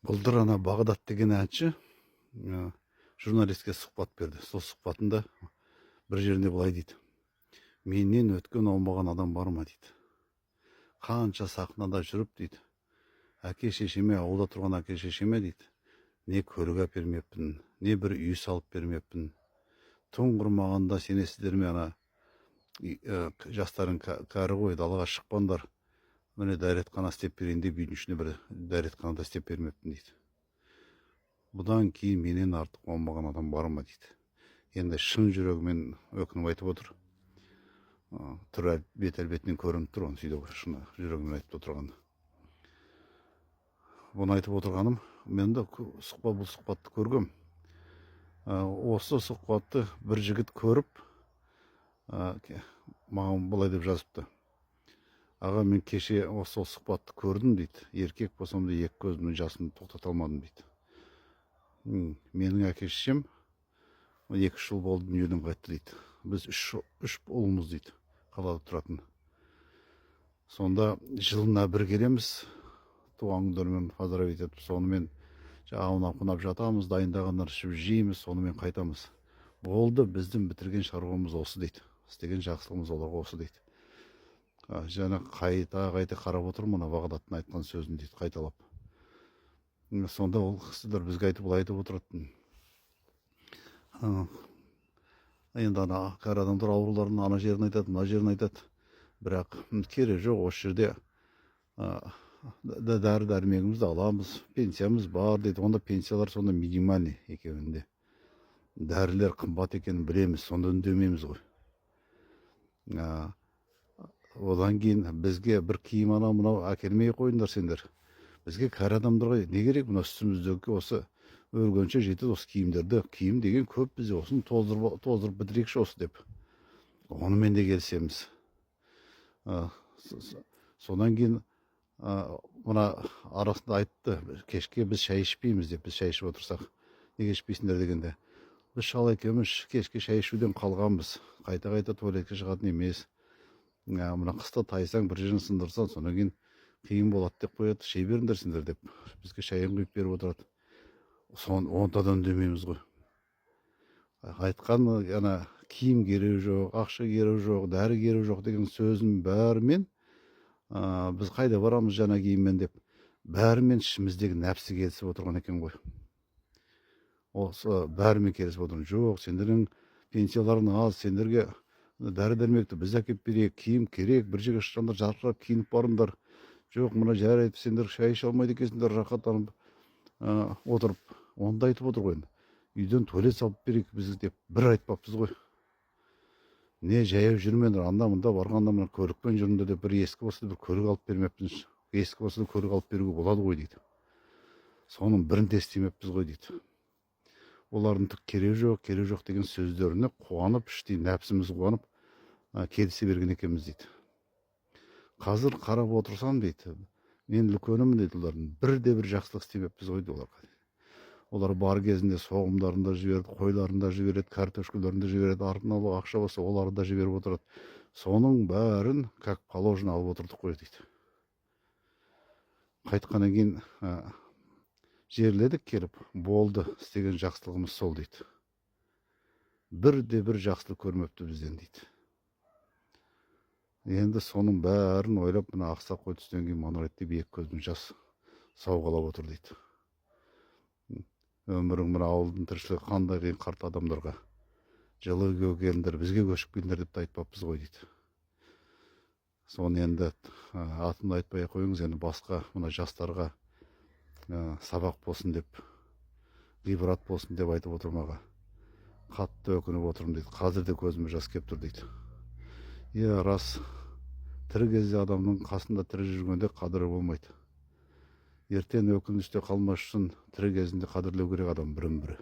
Былтыр ана Бағдат деген әнші журналистке сұхбат берді. Сол сұхбатында бір жерінде былай дейді: менен өткен оңбаған адам бар ма дейді. Қанша сахнада жүріп дейді, әке шешеме, ауылда тұрған әке шешеме дейді, не көлік әпермеппін, не бір үй салып бермеппін. Тон құрмағанда сенесіздер ме, ана жастарың кәрі ғой, далаға шықпаңдар, міне дәретхана істеп берейін деп үйдің ішіне бір дәретханада істеп бермеппін дейді. Бұдан кейін менен артық оңбаған адам бар ма дейді. Енді шын жүрегімен өкініп айтып отыр. Түрі бет әлбетінен көрініп тұр, оны сөйтіп шын жүрегімен айтып отырғаны. Бұны айтып отырғаным, мен де бұл сұхбатты көргем. Осы сұхбатты бір жігіт көріп, маған былай деп жазыпты: аға, мен кеше осы сұхбатты көрдім дейді. Еркек болсам да екі көзімнің жасын тоқтата алмадым дейді. Менің әке шешем 2 жыл болды дүниеден қайтты дейді. Біз 3 ұлымыз дейді, қалада тұратын. Сонда жылына бір келеміз, туған күндермен поздравить етіп, сонымен аунап жатамыз, дайындағандар ішіп жейміз, сонымен қайтамыз. Болды, біздің бітірген шаруамыз осы дейді. Істеген жақсылығымыз оларға осы дейді. Жаңа қайта қарап отыр, мына Бағдаттың айтқан сөзін дейді, қайталап. Сонда ол кісілер бізге айтып отыратын. Енді ана кәрі адамдар ауруларын ана жерін айтады, мына жерін айтады. Бірақ керек жоқ, осы жерде дәрі-дәрмегімізді аламыз, пенсиямыз бар дейді. Онда пенсиялар сонда минимальный екеуінде. Дәрілер қымбат екенін білеміз, сонда үндемейміз ғой. Одан кейін бізге бір киім ана мынау әкелмей қойыңдар сендер. Бізге кәрі адамдарға не керек? Мына үстіміздегі осы өлгенше жетеді осы киімдерді. Киім деген көп, бізде осыны тоздырып бітірекші осы деп. Онымен де келісеміз. Содан кейін мына арасында айтты: кешке біз шай ішпейміз деп. Біз шай ішіп отырсақ, неге ішпейсіңдер дегенде, біз шал екеуміз кешке шай ішуден қалғанбыз, қайта туалетке шығатын емес. Мына қыста тайсаң, бір жерін сындырсан, содан кейін қиын болады деп қояды. Шай беріңдер сендер деп бізге шайын құйып беріп отырады. Ондадан үндемейміз ғой. Айтқан киім керегі жоқ, ақша керегі жоқ, дәрі керегі жоқ деген сөздің бәрімен біз қайда барамыз жаңа киіммен деп, бәрімен ішіміздегі нәпсі келісіп отырған екен ғой. Осы бәрімен келісіп отырған. Жоқ, сендердің пенсияларың аз, сендерге дәрі-дәрмекті біз әкеп берейік, киім керек, бір жерге шыққанда жарқырап киініп барыңдар. Жоқ, мына жарайды, сендер шай іше алмайды екенсіңдер, рахаттанып отырып. Онда айтып отыр ғой. Үйден туалет салып берейік біз деп бір айтпаппыз ғой. Не жаяу жүрмеңдер, анда-мында барғанда мына көлікпен жүріңдер деп, бір ескі болса бір көлік алып бермеппіз. Ескі болса көлік алып беруге болады ғой дейді. Соның бірін де істемеппіз ғой дейді. Олардың түк керек жоқ деген сөздеріне қуанып, іштей нәпсіміз қуанып келісе берген екенбіз дейді. Қазір қарап отырсам дейді, мен үлкенімін дейді, олардың бір жақсылық істемеппіз ғой дейді оларға. Олар бар кезінде соғымдарында жібереді, қойларында жібереді, картошкаларында жібереді, артын алу ақша болса оларды да жіберіп отырады. Соның бәрін как положено алып отырдық қой дейді. Қайтқаннан кейін жерледік келіп, болды, істеген жақсылығымыз сол дейді. бір жақсылық көрмепті бізден дейді. Енді соның бәрін ойлап, мына ақсақ қой түстен кейін манарет деп 2 көздің жас сауғалап отыр дейді. Өмірің мына ауылдың тіршілігі қандай қиын, қарт адамдарға жылы үйге келіңдер, бізге көшіп келіңдер деп айтпаппыз ғой дейді. Соны енді атымды айтпай қойыңыз, енді басқа мына жастарға сабақ болсын деп, ғибрат болсын деп айтып отырмаға қатты өкініп отырмын дейді. Қазір де көзіме жас кеп тұр дейді. Рас, тірі кезде адамның қасында тірі жүргенде қадірі болмайды. Ертең өкініште қалмас үшін тірі кезінде қадірлеу керек адам бірін бірі.